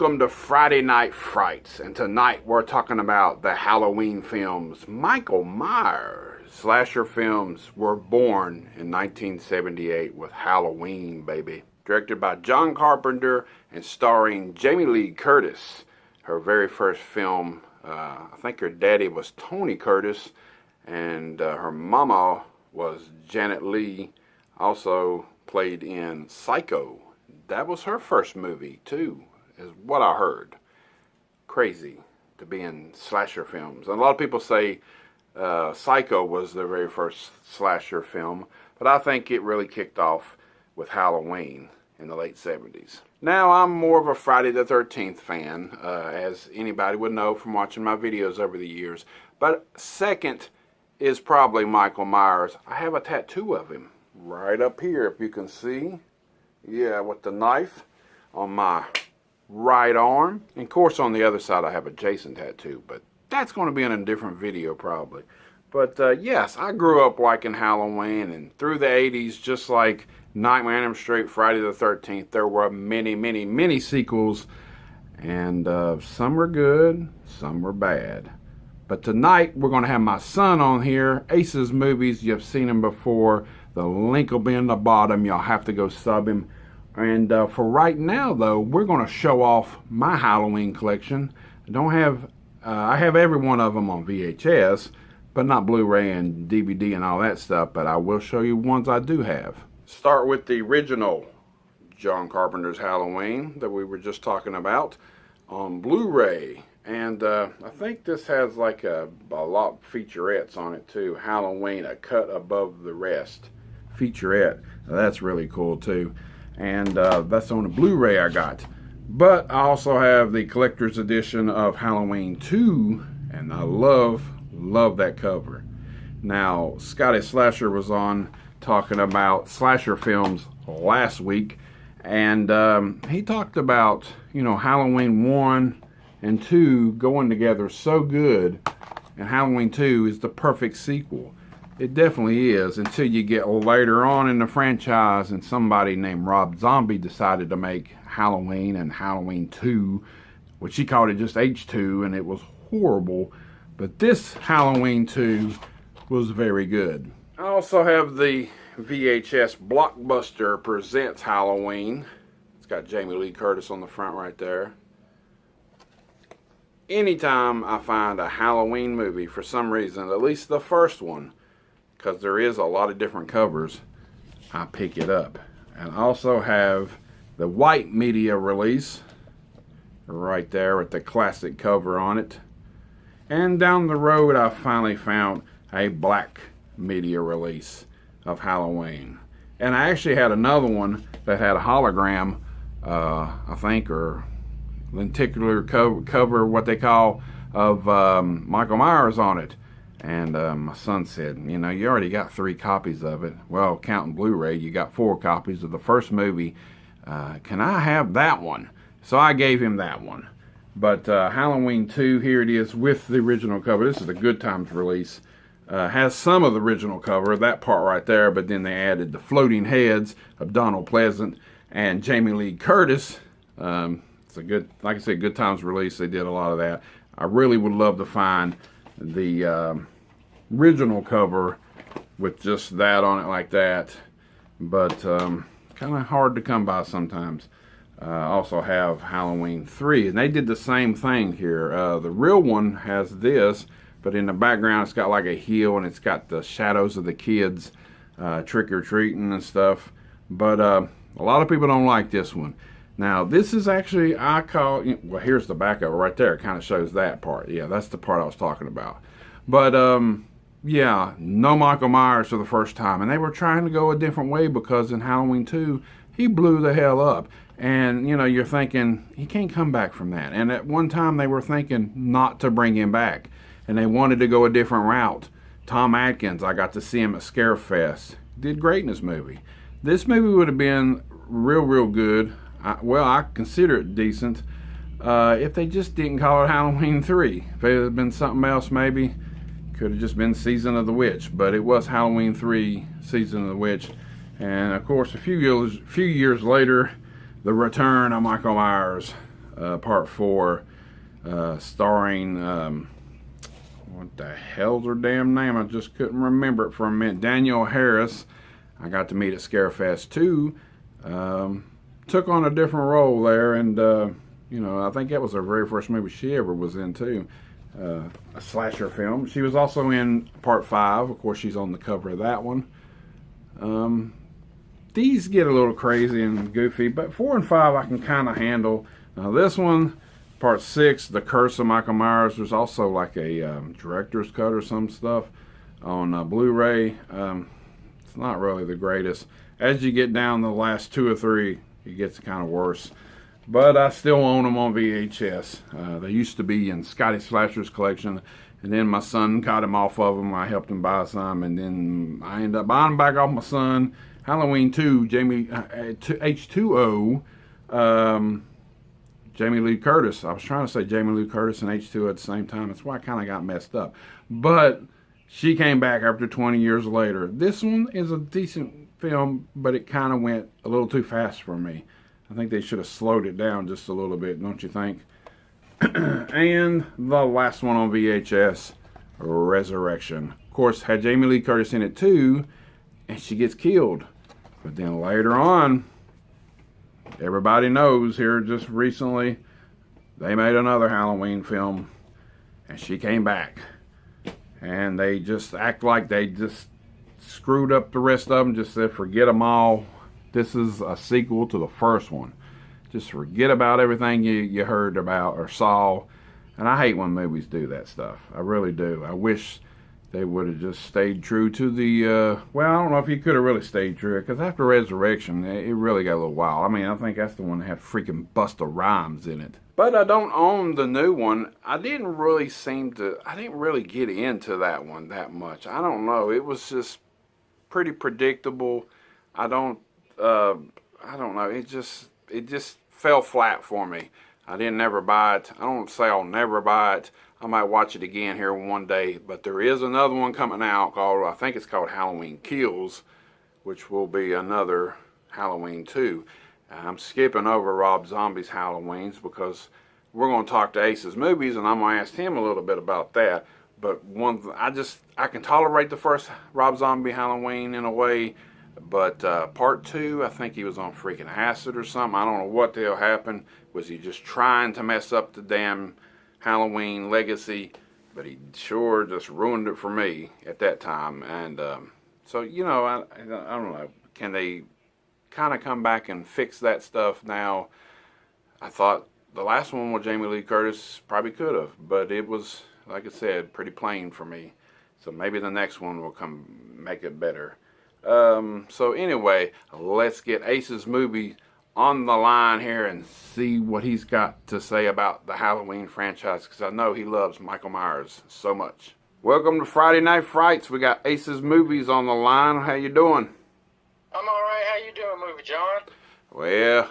Welcome to Friday Night Frights, and tonight we're talking about the Halloween films. Michael Myers. Slasher films were born in 1978 with Halloween, baby. Directed by John Carpenter and starring Jamie Lee Curtis. Her very first film, I think her daddy was Tony Curtis, and her mama was Janet Leigh, also played in Psycho. That was her first movie, too, is what I heard. Crazy to be in slasher films. And a lot of people say Psycho was the very first slasher film, but I think it really kicked off with Halloween in the late 70s. Now, I'm more of a Friday the 13th fan, as anybody would know from watching my videos over the years. But second is probably Michael Myers. I have a tattoo of him right up here, if you can see. Yeah, with the knife on my right arm. And of course on the other side I have a Jason tattoo, but that's going to be in a different video probably. But yes, I grew up liking Halloween, and through the 80s, just like Nightmare on Elm Street, Friday the 13th, there were many sequels, and some were good, some were bad. But tonight we're going to have my son on here, Ace's Movies. You've seen him before. The link will be in the bottom. You'll have to go sub him. And for right now, though, we're going to show off my Halloween collection. I have every one of them on VHS, but not Blu-ray and DVD and all that stuff. But I will show you ones I do have. Start with the original John Carpenter's Halloween that we were just talking about on Blu-ray. And I think this has like a lot of featurettes on it too. Halloween, a cut above the rest. Featurette. That's really cool too. And that's on the Blu-ray I got. But I also have the collector's edition of Halloween 2, and I love that cover. Now, Scotty Slasher was on talking about slasher films last week, and he talked about, you know, Halloween 1 and 2 going together so good, and Halloween 2 is the perfect sequel. It definitely is, until you get later on in the franchise and somebody named Rob Zombie decided to make Halloween and Halloween 2, which he called it just H2, and it was horrible. But this Halloween 2 was very good. I also have the VHS Blockbuster Presents Halloween. It's got Jamie Lee Curtis on the front right there. Anytime I find a Halloween movie, for some reason, at least the first one, because there is a lot of different covers, I pick it up. And I also have the white media release right there with the classic cover on it. And down the road I finally found a black media release of Halloween. And I actually had another one that had a hologram, I think, or lenticular cover, what they call, of Michael Myers on it. And my son said, you know, you already got 3 copies of it. Well, counting Blu-ray, you got 4 copies of the first movie. Can I have that one? So I gave him that one. But Halloween 2, here it is with the original cover. This is the Good Times release. Has some of the original cover, that part right there, but then they added the floating heads of Donald Pleasant and Jamie Lee Curtis. It's a good, like I said, Good Times release. They did a lot of that. I really would love to find the original cover with just that on it like that, but kind of hard to come by sometimes. Also have Halloween 3, and they did the same thing here. The real one has this, but in the background it's got like a hill, and it's got the shadows of the kids trick-or-treating and stuff. But a lot of people don't like this one. Now, this is actually, I call, well, here's the back of it right there. It kind of shows that part. Yeah, that's the part I was talking about. But, yeah, no Michael Myers for the first time. And they were trying to go a different way, because in Halloween 2, he blew the hell up. And, you know, you're thinking, he can't come back from that. And at one time, they were thinking not to bring him back. And they wanted to go a different route. Tom Atkins, I got to see him at Scarefest. Did great in this movie. This movie would have been real good. Well, I consider it decent if they just didn't call it Halloween 3. If it had been something else, maybe could have just been Season of the Witch. But it was Halloween 3, Season of the Witch. And of course, a few years later, the return of Michael Myers Part 4, starring, what the hell's her damn name? I just couldn't remember it for a minute. Danielle Harris. I got to meet at Scarefest 2. Took on a different role there, and you know, I think that was her very first movie she ever was in too. A slasher film. She was also in Part 5. Of course, she's on the cover of that one. These get a little crazy and goofy, but 4 and 5 I can kind of handle. Now this one, Part 6, The Curse of Michael Myers. There's also like a director's cut or some stuff on Blu-ray. It's not really the greatest. As you get down the last 2 or 3, it gets kind of worse. But I still own them on VHS. They used to be in Scotty Slasher's collection, and then my son got them off of them. I helped him buy some, and then I ended up buying them back off my son. Halloween 2, H2O, Jamie Lee Curtis. I was trying to say Jamie Lee Curtis and H2O at the same time. That's why I kind of got messed up. But she came back after 20 years later. This one is a decent film, but it kind of went a little too fast for me. I think they should have slowed it down just a little bit, don't you think? And the last one on VHS, Resurrection. Of course, had Jamie Lee Curtis in it too, and she gets killed. But then later on, everybody knows here just recently, they made another Halloween film, and she came back. And they just act like they just screwed up the rest of them, just said forget them all. This is a sequel to the first one. Just forget about everything you heard about or saw. And I hate when movies do that stuff. I really do. I wish they would have just stayed true to the, well, I don't know if you could have really stayed true, because after Resurrection, it really got a little wild. I mean, I think that's the one that had freaking Busta Rhymes in it. But I don't own the new one. I didn't really get into that one that much. I don't know. It was just pretty predictable. I don't know. It just fell flat for me. I didn't never buy it. I don't say I'll never buy it. I might watch it again here one day. But there is another one coming out called, I think it's called Halloween Kills, which will be another Halloween 2. I'm skipping over Rob Zombie's Halloweens because we're going to talk to Ace's Movies, and I'm going to ask him a little bit about that. But I can tolerate the first Rob Zombie Halloween in a way. But Part 2, I think he was on freaking acid or something. I don't know what the hell happened. Was he just trying to mess up the damn Halloween legacy? But he sure just ruined it for me at that time. And so, you know, I don't know. Can they kind of come back and fix that stuff now? I thought the last one with Jamie Lee Curtis probably could have. But it was, like I said, pretty plain for me. So maybe the next one will come make it better. So anyway, let's get Ace's Movie on the line here and see what he's got to say about the Halloween franchise, because I know he loves Michael Myers so much. Welcome to Friday Night Frights. We got Ace's Movies on the line. How you doing? I'm alright. How you doing, Movie John? Well,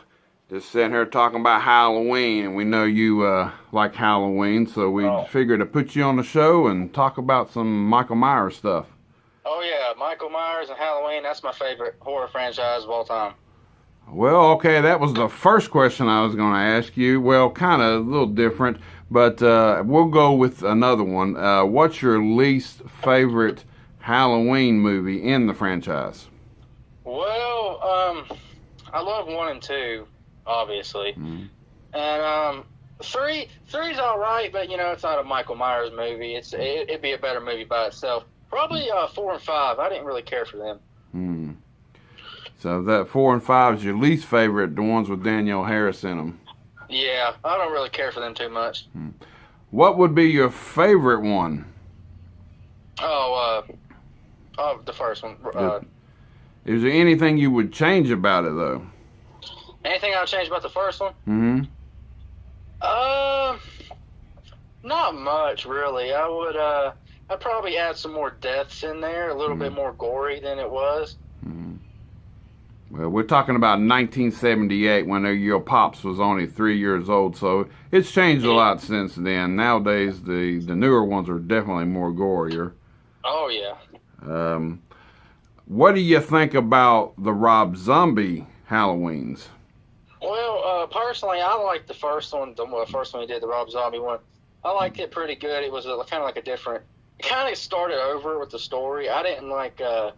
just sitting here talking about Halloween, and we know you like Halloween, so we figured to put you on the show and talk about some Michael Myers stuff. Oh yeah, Michael Myers and Halloween, that's my favorite horror franchise of all time. Well, okay, that was the first question I was going to ask you. Well, kind of a little different, but we'll go with another one. What's your least favorite Halloween movie in the franchise? Well, I love 1 and 2, obviously. Mm-hmm. And 3's alright, but you know, it's not a Michael Myers movie. It'd be a better movie by itself. Probably 4 and 5. I didn't really care for them. Hmm. So that 4 and 5 is your least favorite, the ones with Danielle Harris in them. Yeah, I don't really care for them too much. Hmm. What would be your favorite one? Oh, the first one. Is there anything you would change about it, though? Anything I would change about the first one? Mm-hmm. Not much, really. I'd probably add some more deaths in there, a little bit more gory than it was. Mm-hmm. Well, we're talking about 1978 when your pops was only 3 years old, so it's changed a lot since then. Nowadays, the newer ones are definitely more gorier. Oh, yeah. What do you think about the Rob Zombie Halloweens? Well, personally, I liked the first one, the first one he did, the Rob Zombie one. I liked it pretty good. It was kind of like a different. It kind of started over with the story. I didn't like that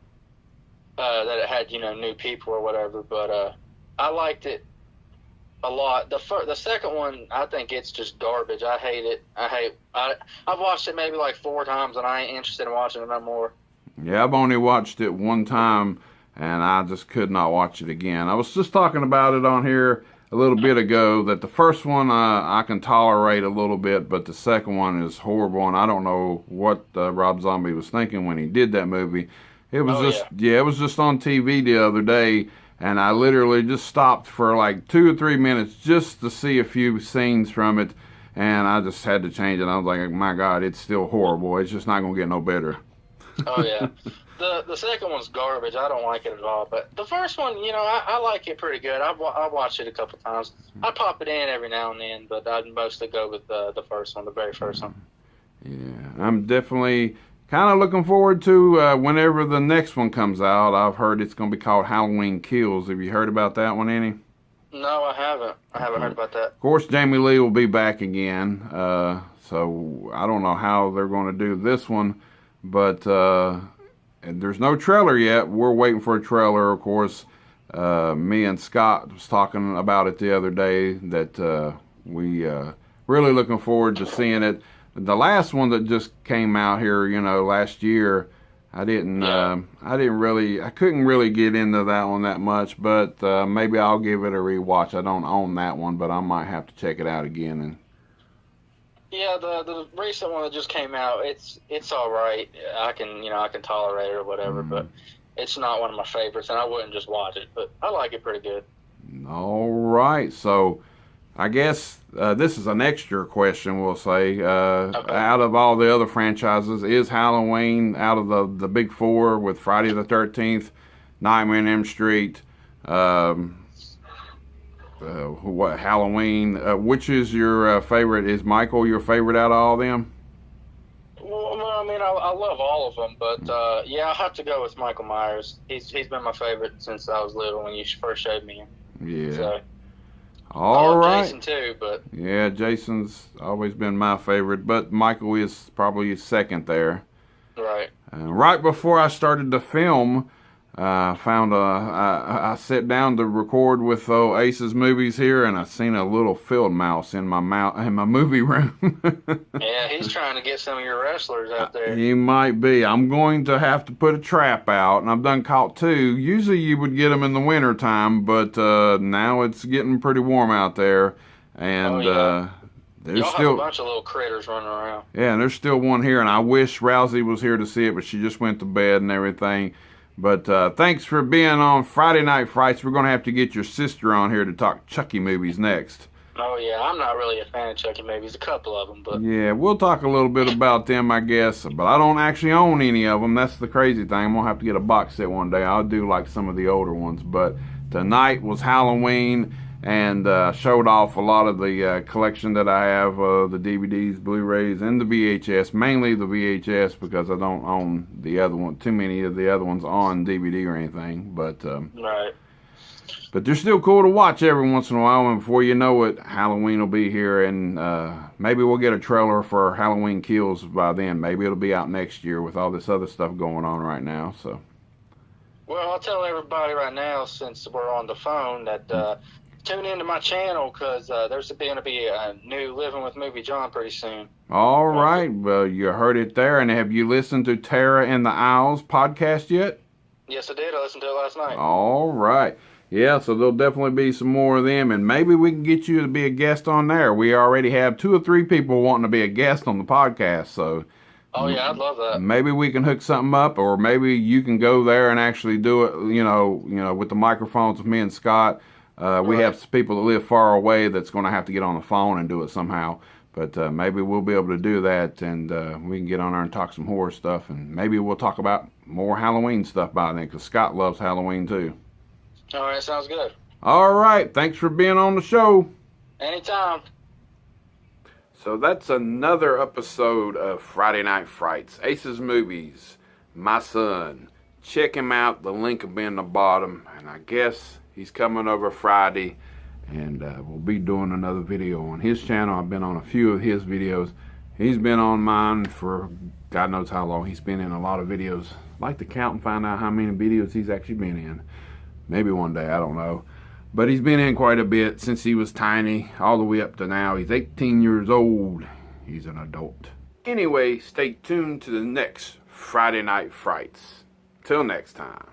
it had new people or whatever, but I liked it a lot. The second one, I think it's just garbage. I hate it. I've watched it maybe like 4 times, and I ain't interested in watching it no more. Yeah, I've only watched it one time, and I just could not watch it again. I was just talking about it on here a little bit ago that the first one I can tolerate a little bit, but the second one is horrible, and I don't know what Rob Zombie was thinking when he did that movie. It was it was just on TV the other day, and I literally just stopped for like 2 or 3 minutes just to see a few scenes from it, and I just had to change it. I was like, my God, it's still horrible. It's just not going to get no better. Oh yeah, the second one's garbage. I don't like it at all. But the first one, I like it pretty good. I've watched it a couple times. I pop it in every now and then, but I'd mostly go with the first one, the very first one. Yeah, I'm definitely kind of looking forward to whenever the next one comes out. I've heard it's going to be called Halloween Kills. Have you heard about that one, any? No, I haven't. I haven't heard about that. Of course, Jamie Lee will be back again. So I don't know how they're going to do this one. But there's no trailer yet. We're waiting for a trailer, of course. Me and Scott was talking about it the other day that we really looking forward to seeing it. The last one that just came out here, last year, I couldn't really get into that one that much, but maybe I'll give it a rewatch. I don't own that one, but I might have to check it out again. Yeah, the recent one that just came out, it's all right. I can tolerate it or whatever, but it's not one of my favorites, and I wouldn't just watch it. But I like it pretty good. All right, so I guess this is an extra question. We'll say Okay. out of all the other franchises, is Halloween out of the big 4 with Friday the 13th, Nightmare on Elm Street? What Halloween? Which is your favorite? Is Michael your favorite out of all of them? Well, I mean, I love all of them, but yeah, I have to go with Michael Myers. He's been my favorite since I was little when you first showed me him. Yeah. So, All right. Jason too, but yeah, Jason's always been my favorite, but Michael is probably second there. right. Right before I started to film, I sat down to record with Ace's movies here, and I seen a little field mouse in my movie room. Yeah, he's trying to get some of your wrestlers out there. He might be. I'm going to have to put a trap out, and I've done caught 2. Usually you would get them in the winter time, but now it's getting pretty warm out there, and there's Y'all still have a bunch of little critters running around. yeah, and there's still one here, and I wish Rousey was here to see it, but she just went to bed and everything. But thanks for being on Friday Night Frights. We're going to have to get your sister on here to talk Chucky movies next. Oh, yeah, I'm not really a fan of Chucky movies, a couple of them, but... Yeah, we'll talk a little bit about them, I guess. But I don't actually own any of them. That's the crazy thing. I'm going to have to get a box set one day. I'll do like some of the older ones. But tonight was Halloween, and showed off a lot of the collection that I have, the DVDs, Blu-rays, and the VHS. Mainly the VHS, because I don't own the other one, too many of the other ones on DVD or anything. But Right. but they're still cool to watch every once in a while, and before you know it, Halloween will be here, and maybe we'll get a trailer for Halloween Kills by then. Maybe it'll be out next year with all this other stuff going on right now. So, Well, I'll tell everybody right now, since we're on the phone, that tune into my channel, because there's going to be a new Living with Movie John pretty soon. all right, well, you heard it there, and have you listened to Tara and the Owls podcast yet? Yes, I did. I listened to it last night. All right. Yeah, so there'll definitely be some more of them, and maybe we can get you to be a guest on there. We already have 2 or 3 people wanting to be a guest on the podcast, so Oh, yeah, I'd love that. maybe we can hook something up, or maybe you can go there and actually do it, with the microphones with me and Scott. We Right. have some people that live far away that's going to have to get on the phone and do it somehow. But maybe we'll be able to do that, and we can get on there and talk some horror stuff, and maybe we'll talk about more Halloween stuff by then, because Scott loves Halloween too. All right, sounds good. All right, thanks for being on the show. Anytime. So that's another episode of Friday Night Frights, Ace's Movies, my son. Check him out. The link will be in the bottom, and I guess he's coming over Friday. And we'll be doing another video on his channel. I've been on a few of his videos. He's been on mine for God knows how long. He's been in a lot of videos. I'd like to count and find out how many videos he's actually been in. Maybe one day, I don't know. But he's been in quite a bit since he was tiny, all the way up to now. He's 18 years old. He's an adult. Anyway, stay tuned to the next Friday Night Frights. Till next time.